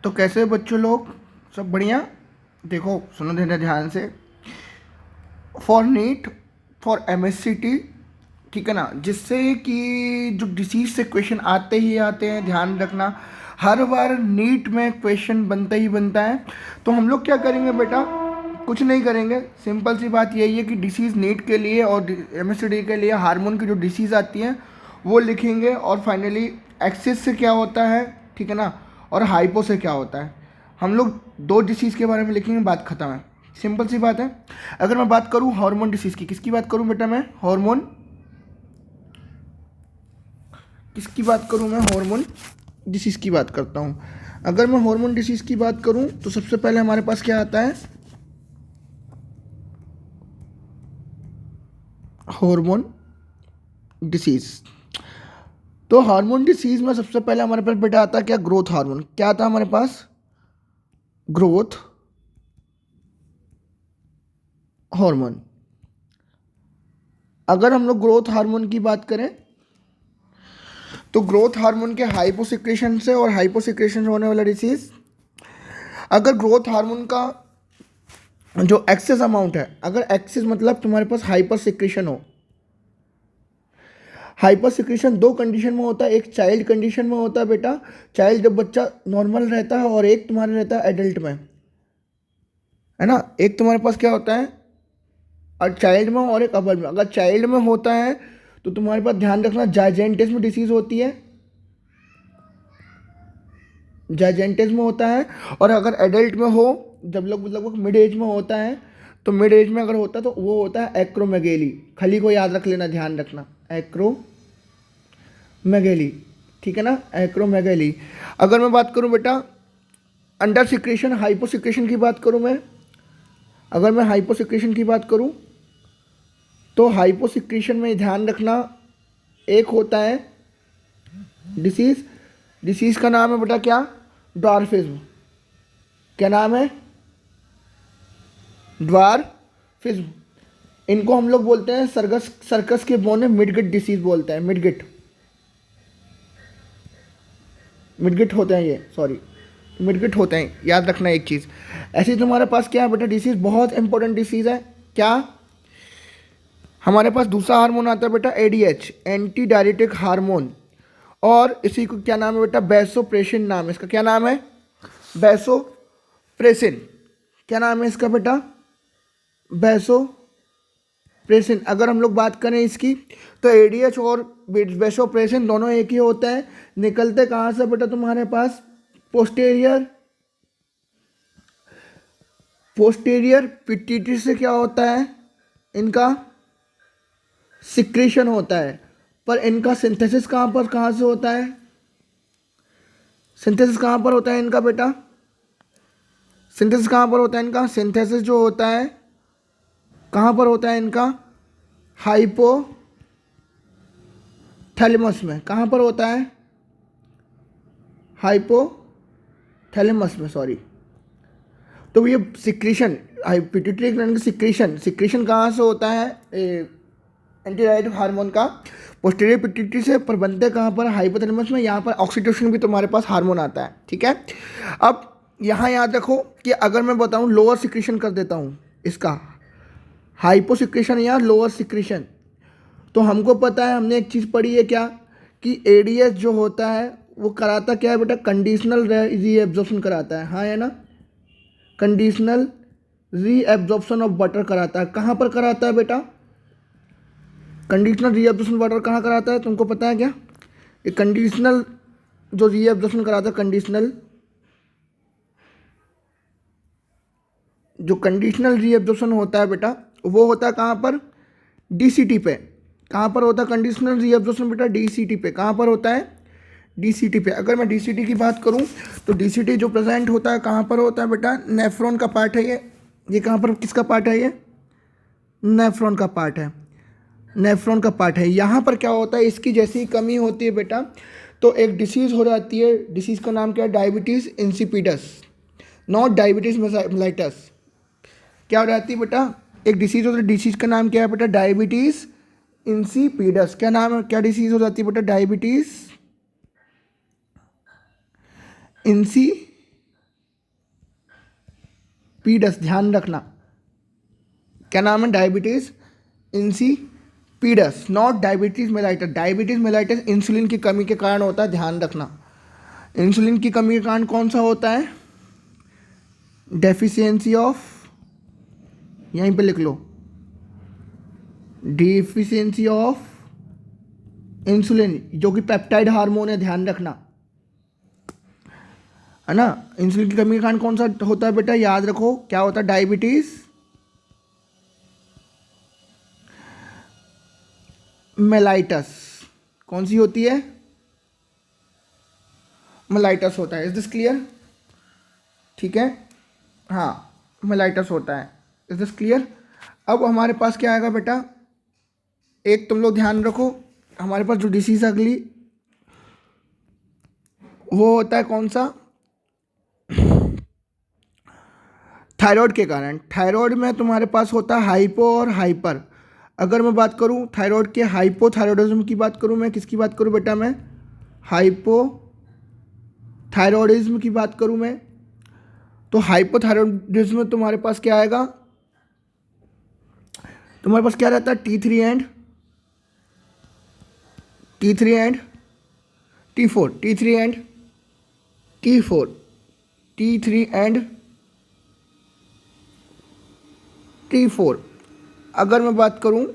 तो कैसे बच्चों लोग, सब बढ़िया। देखो सुनो देना ध्यान से। फॉर नीट, फॉर एमएससीटी, ठीक है ना, जिससे कि जो डिसीज से क्वेश्चन आते ही आते हैं, ध्यान रखना। हर बार नीट में क्वेश्चन बनता ही बनता है। तो हम लोग क्या करेंगे बेटा, कुछ नहीं करेंगे। सिंपल सी बात यही है कि डिसीज़ नीट के लिए और एमएससीटी के लिए हार्मोन की जो डिसीज़ आती हैं वो लिखेंगे, और फाइनली एक्सिस से क्या होता है, ठीक है ना, और हाइपो से क्या होता है। हम लोग दो डिसीज़ के बारे में लिखेंगे, बात खत्म है। सिंपल सी बात है। अगर मैं बात करूं हार्मोन डिसीज़ की, किसकी बात करूं बेटा मैं, हार्मोन किसकी बात करूं मैं, हार्मोन डिसीज़ की बात करता हूं। अगर मैं हार्मोन डिसीज़ की बात करूं तो सबसे पहले हमारे पास क्या आता है, हार्मोन डिसीज़। तो हार्मोन डिसीज़ में सबसे पहले हमारे पास बेटा आता है क्या, ग्रोथ हार्मोन। क्या आता है हमारे पास, ग्रोथ हार्मोन। अगर हम लोग ग्रोथ हार्मोन की बात करें तो ग्रोथ हार्मोन के हाइपोसिक्रेशन से और हाइपोसिक्रेशन से होने वाला डिसीज। अगर ग्रोथ हार्मोन का जो एक्सेस अमाउंट है, अगर एक्सेस मतलब तुम्हारे पास हाइपर सिक्रेशन हो। हाइपर सिक्रेशन दो कंडीशन में होता है, एक चाइल्ड कंडीशन में होता है बेटा, चाइल्ड जब बच्चा नॉर्मल रहता है, और एक तुम्हारे रहता है एडल्ट में, है ना। एक तुम्हारे पास क्या होता है, और चाइल्ड में और एक अडल्ट में। अगर चाइल्ड में होता है तो तुम्हारे पास ध्यान रखना जाइजेंटिज्म डिसीज होती है, जाइजेंटिज्म होता है। और अगर एडल्ट में हो, जब लोग लगभग मिड एज में होता है, तो मिड एज में अगर होता है तो वो होता है एक्रोमेगेली। खली को याद रख लेना, ध्यान रखना, एक्रोमेगेली, ठीक है ना, एक्रोमेगेली। अगर मैं बात करूं बेटा अंडर सिक्रेशन, हाइपोसिक्रेशन की बात करूं मैं, अगर मैं हाइपोसिक्रेशन की बात करूं तो हाइपोसिक्रेशन में ध्यान रखना, एक होता है डिसीज, डिसीज का नाम है बेटा क्या, ड्वार्फिज्म। क्या नाम है, ड्वार्फिज्म। इनको हम लोग बोलते हैं सर्कस, सर्कस के बोन में मिडगिट डिसीज बोलते हैं, मिडगिट, मिडगिट होते हैं ये, सॉरी, मिडगिट होते हैं, याद रखना एक चीज़। ऐसे ही तुम्हारे पास क्या है बेटा, डिसीज बहुत इंपॉर्टेंट डिसीज है क्या, हमारे पास दूसरा हार्मोन आता है बेटा एडीएच, एंटी डायरेटिक हार्मोन। और इसी को क्या नाम है बेटा, बैसोप्रेसिन नाम है इसका। क्या नाम है, बैसोप्रेसिन। क्या नाम है इसका बेटा, बैसोप्रेसिन। अगर हम लोग बात करें इसकी, तो एडीएच और बैसोप्रेसिन दोनों एक ही होता है। निकलते कहाँ से बेटा, तुम्हारे पास पोस्टेरियर, पोस्टेरियर पिट्यूटरी से क्या होता है, इनका सिक्रेशन होता है। पर इनका सिंथेसिस कहाँ पर, कहाँ से होता है, सिंथेसिस कहाँ पर होता है इनका बेटा, सिंथेसिस कहाँ पर होता है इनका, सिंथेसिस जो होता है कहाँ पर होता है इनका, हाइपोथैलेमस में। कहाँ पर होता है, हाइपोथैलेमस में, सॉरी। तो ये सिक्रेशन, पिट्यूटरी ग्लैंड की सिक्रेशन, सिक्रेशन कहाँ से होता है एंटीडायरेटिक हार्मोन का, पोस्टीरियर पिट्यूटरी से। पर बनते कहाँ पर, हाइपोथैलेमस में। यहाँ पर ऑक्सीटोसिन भी तुम्हारे पास हार्मोन आता है, ठीक है। अब यहाँ याद रखो कि अगर मैं बताऊँ लोअर सिक्रेशन कर देता हूँ इसका, हाइपोसिक्रेशन या लोअर सिक्रेशन, तो हमको पता है, हमने एक चीज़ पढ़ी है क्या, कि एडीएस जो होता है वो कराता क्या है बेटा, कंडीशनल रीएब्जॉर्प्शन कराता है, हाँ है ना, कंडीशनल रीएब्जॉर्प्शन ऑफ वाटर कराता है। कहाँ पर कराता है बेटा, कंडीशनल रीएब्जॉर्प्शन वाटर कहाँ कराता है, तुमको पता है क्या, ये कंडीशनल जो रीएब्जॉर्प्शन कराता है, कंडीशनल, जो कंडीशनल रीएब्जॉर्प्शन होता है बेटा, वो होता है कहाँ पर, डीसीटी पे। कहाँ पर होता है कंडीशनल रीएब्जॉर्प्शन बेटा, डीसीटी पे। कहाँ पर होता है, डीसीटी पे। अगर मैं डीसीटी की बात करूँ तो डीसीटी जो प्रेजेंट होता है कहाँ पर होता है बेटा, नेफ्रॉन का पार्ट है ये कहाँ पर, किसका पार्ट है ये, नेफ्रॉन का पार्ट है, नेफ्रॉन का पार्ट है। यहाँ पर क्या होता है, इसकी जैसी कमी होती है बेटा तो एक डिसीज़ हो जाती है, डिसीज़ का नाम क्या है, diabetes insipidus, not diabetes mellitus. क्या हो जाती है बेटा, एक डिसीज़ होती है, डिसीज़ का नाम क्या है बेटा, डायबिटीज़ इंसिपिडस। क्या नाम है, क्या डिसीज़ हो जाती है बेटा, डायबिटीज़ इंसिपिडस, पीडस, ध्यान रखना क्या नाम है, diabetes insipidus, not diabetes mellitus. Diabetes mellitus insulin की कमी के कारण होता है, ध्यान रखना। इंसुलिन की कमी के कारण कौन सा होता है, डेफिशिएंसी ऑफ, यहीं पे लिख लो, डिफिशियंसी ऑफ इंसुलिन, जो कि पेप्टाइड हार्मोन है, ध्यान रखना, है ना। इंसुलिन की कमी के कारण कौन सा होता है बेटा, याद रखो क्या होता है, डायबिटीज मेलाइटस। कौन सी होती है, मेलाइटस होता है। इज दिस क्लियर, ठीक है, हाँ मेलाइटस होता है। Is this clear. अब हमारे पास क्या आएगा बेटा, एक तुम लोग ध्यान रखो, हमारे पास जो डिसीज अगली वो होता है कौन सा, थायराइड के कारण। थायराइड में तुम्हारे पास होता है हाइपो और हाइपर। अगर मैं बात करूं थायराइड के हाइपोथायरॉयडिज्म की बात करूं, मैं किसकी बात करूं बेटा, मैं हाइपोथायरॉयडिज्म की बात करूं मैं, तो हाइपोथायरॉयडिज्म में तुम्हारे पास क्या आएगा, तुम्हारे पास क्या रहता है, T3 and T4, T3 and T4। अगर मैं बात करूं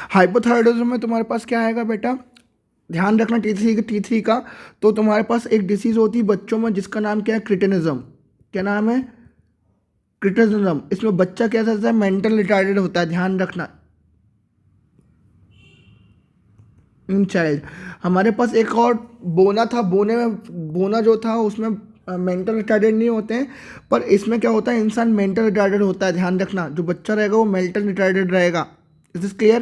हाइपोथायरॉयडिज्म में तुम्हारे पास क्या आएगा बेटा, ध्यान रखना T3 का, तो तुम्हारे पास एक डिसीज होती है बच्चों में जिसका नाम क्या है, क्रिटिनिज्म। क्या नाम है, क्रिटिनिज्म। इसमें बच्चा कैसा होता है, मेंटल रिटार्डेड होता है, ध्यान रखना, इन चाइल्ड। हमारे पास एक और बोना था, बोना जो था उसमें मेंटल रिटार्डेड नहीं होते हैं, पर इसमें क्या होता है, इंसान मेंटल रिटार्डेड होता है, ध्यान रखना, जो बच्चा रहेगा वो मेंटल रिटार्डेड रहेगा। Is this clear,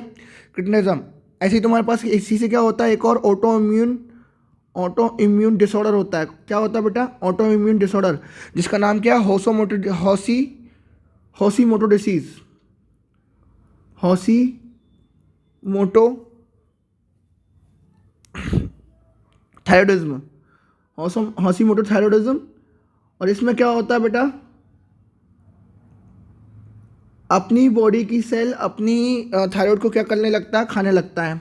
cretinism. ऐसे ही तुम्हारे पास इसी से क्या होता है, एक और ऑटो इम्यून डिसऑर्डर होता है। क्या होता है बेटा, ऑटो इम्यून डिसऑर्डर, जिसका नाम क्या है, हॉसीमोटो डिसीज, हॉसीमोटो थायरॉयडिज्म, हॉसीमोटो थायरॉयडिज्म। और इसमें क्या होता है बेटा, अपनी बॉडी की सेल अपनी थायराइड को क्या करने लगता है, खाने लगता है,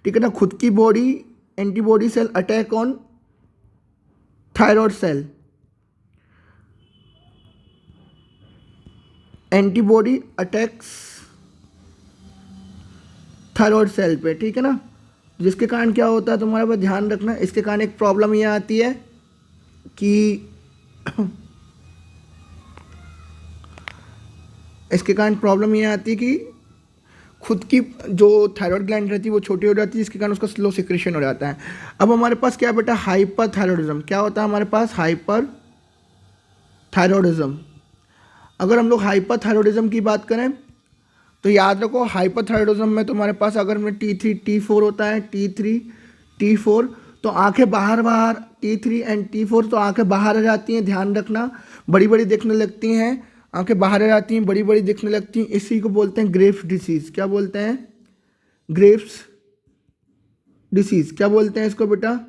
ठीक है ना। खुद की body antibody cell attack on thyroid cell, antibody attacks thyroid cell पे, ठीक है ना। जिसके कारण क्या होता है, तुम्हारे पास ध्यान रखना, इसके कारण एक प्रॉब्लम ये आती है कि इसके कारण प्रॉब्लम ये आती है कि खुद की जो थायराइड ग्लैंड रहती है वो छोटी हो जाती है, जिसके कारण उसका स्लो सिक्रेशन हो जाता है। अब हमारे पास क्या बेटा, हाइपर थायरॉयडिज्म। क्या होता है हमारे पास, हाइपर थायरॉयडिज्म। अगर हम लोग हाइपर थायरॉयडिज्म की बात करें तो याद रखो, हाइपर थायरॉयडिज्म में तुम्हारे पास अगर में T3 T4 होता है, T3 T4, तो आंखें बाहर बाहर, T3 एंड T4 तो आंखें बाहर आ जाती हैं, ध्यान रखना, बड़ी बड़ी दिखने लगती हैं, आंखें बाहर आ जाती हैं, बड़ी बड़ी दिखने लगती हैं। इसी को बोलते हैं ग्रेव्स डिसीज। क्या बोलते हैं, ग्रेव्स डिसीज। क्या बोलते हैं इसको बेटा,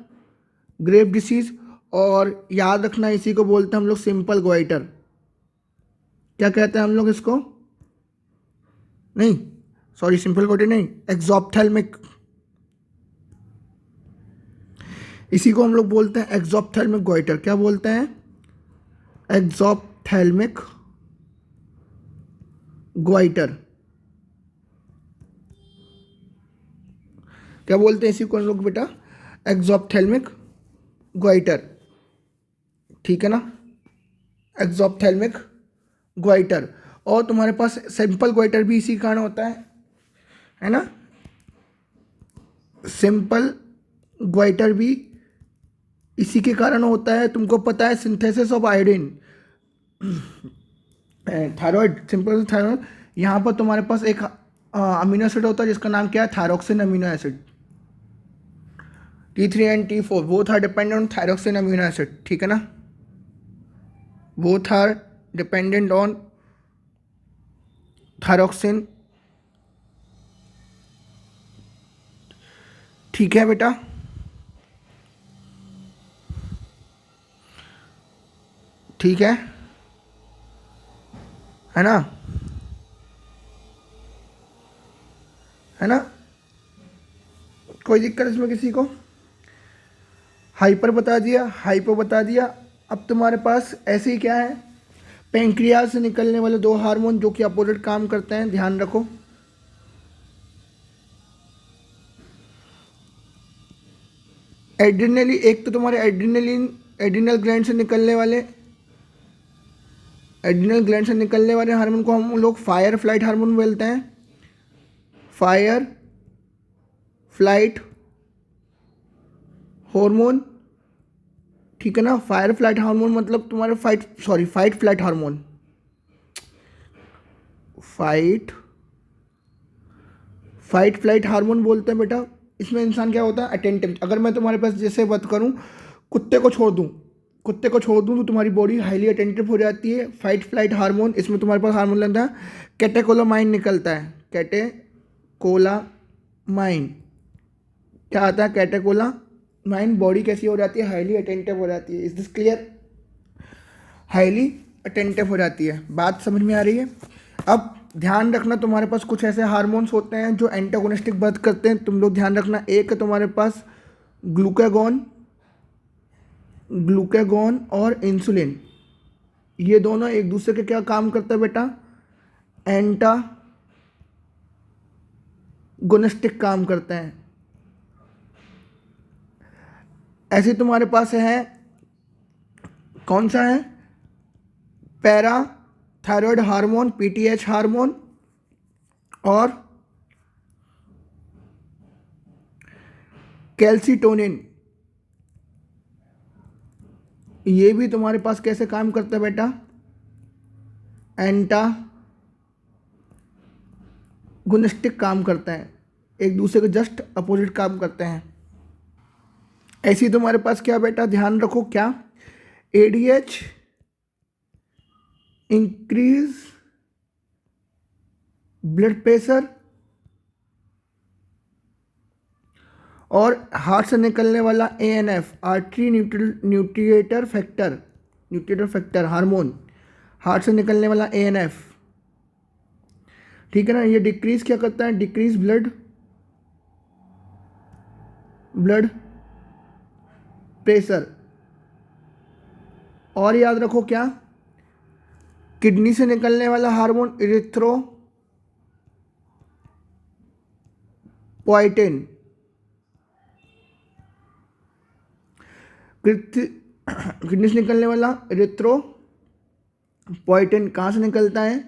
ग्रेव डिसीज। और याद रखना, इसी को बोलते हैं हम लोग सिंपल गोइटर। क्या कहते हैं हम लोग इसको, नहीं सॉरी, सिंपल गोइटर नहीं, एक्सॉप्थेल्मिक, इसी को हम लोग बोलते हैं एक्सॉप्थेल्मिक गोइटर। क्या बोलते हैं, एक्सॉप्थेल्मिक गोइटर। क्या बोलते हैं इसी को हम लोग बेटा, एक्सॉप्थेल्मिक गोइटर, ठीक है ना, एक्सॉप्थेल्मिक गोइटर। और तुम्हारे पास सिंपल गोइटर भी इसी कारण होता है ना, सिंपल गोइटर भी इसी के कारण होता है। तुमको पता है synthesis of iodine, thyroid, simple thyroid, यहाँ पर तुम्हारे पास एक अमीनो एसिड होता है जिसका नाम क्या है, thyroxine amino acid. T3 and T4 both are dependent on thyroxine amino acid, ठीक है ना, both are dependent on thyroxine, ठीक है बेटा। ठीक है ना, है ना, कोई दिक्कत इसमें किसी को? हाइपर बता दिया, हाइपो बता दिया। अब तुम्हारे पास ऐसे ही क्या है, पेंक्रियाज से निकलने वाले दो हार्मोन जो कि अपोजिट काम करते हैं, ध्यान रखो। एड्रिनली, एक तो तुम्हारे एड्रिनलिन, एड्रिनल ग्लैंड से निकलने वाले, एड्रिनल ग्लैंड से निकलने वाले हार्मोन को हम लोग फायर फ्लाइट हार्मोन बोलते हैं। फायर फ्लाइट हार्मोन, ठीक है ना। फायर फ्लाइट हार्मोन मतलब तुम्हारे fight flight hormone, fight fight flight hormone बोलते हैं बेटा। इसमें इंसान क्या होता है, अटेंटिव। अगर मैं तुम्हारे पास जैसे बात करूं, कुत्ते को छोड़ दूं, कुत्ते को छोड़ दूं तो तुम्हारी बॉडी हाईली अटेंटिव हो जाती है। फाइट फ्लाइट हार्मोन, इसमें तुम्हारे पास हार्मोन लगता है, कैटेकोलामाइन निकलता है। कैटेकोलामाइन क्या आता है, कैटेकोलामाइन। बॉडी कैसी हो जाती है, हाईली अटेंटिव हो जाती है। Is this clear? Highly attentive हो जाती है। बात समझ में आ रही है? अब ध्यान रखना, तुम्हारे पास कुछ ऐसे हार्मोन्स होते हैं जो एंटागोनिस्टिक वर्क करते हैं, तुम लोग ध्यान रखना। एक है तुम्हारे पास ग्लूकागॉन, ग्लूकागॉन और इंसुलिन। ये दोनों एक दूसरे के क्या काम करते हैं बेटा, एंटागोनिस्टिक काम करते हैं। ऐसे तुम्हारे पास है, कौन सा है, para thyroid hormone, PTH hormone, और कैल्सिटोनिन। ये भी तुम्हारे पास कैसे काम करता है बेटा, एंटागोनिस्टिक काम करता है, एक दूसरे के जस्ट अपोजिट काम करते हैं। ऐसी तुम्हारे पास क्या बेटा, ध्यान रखो, क्या, एडीएच इंक्रीज ब्लड प्रेशर, और हार्ट से निकलने वाला ANF, artery natriuretic factor hormone, heart से निकलने वाला एएनएफ, ठीक है ना। ये डिक्रीज क्या करता है, डिक्रीज ब्लड प्रेशर। और याद रखो क्या, किडनी से निकलने वाला हार्मोन इरिथ्रोपोइटिन, किडनी से निकलने वाला इरिथ्रोपोइटिन कहाँ से निकलता है,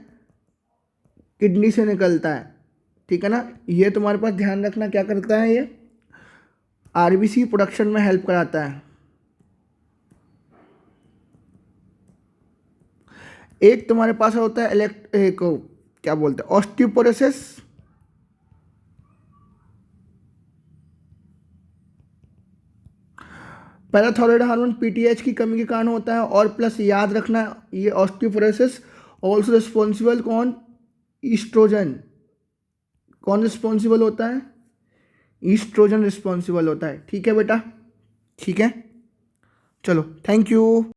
किडनी से निकलता है, ठीक है ना। ये तुम्हारे पास ध्यान रखना क्या करता है, ये आरबीसी प्रोडक्शन में हेल्प कराता है। एक तुम्हारे पास होता है एक क्या बोलते हैं, ऑस्टियोपोरोसिस, पैराथायरॉयड हार्मोन पीटीएच की कमी के कारण होता है। और प्लस याद रखना, ये ऑस्टियोपोरोसिस ऑल्सो रिस्पॉन्सिबल, कौन, ईस्ट्रोजन। कौन रिस्पॉन्सिबल होता है, ईस्ट्रोजन रिस्पॉन्सिबल होता है, ठीक है बेटा, ठीक है। चलो, थैंक यू।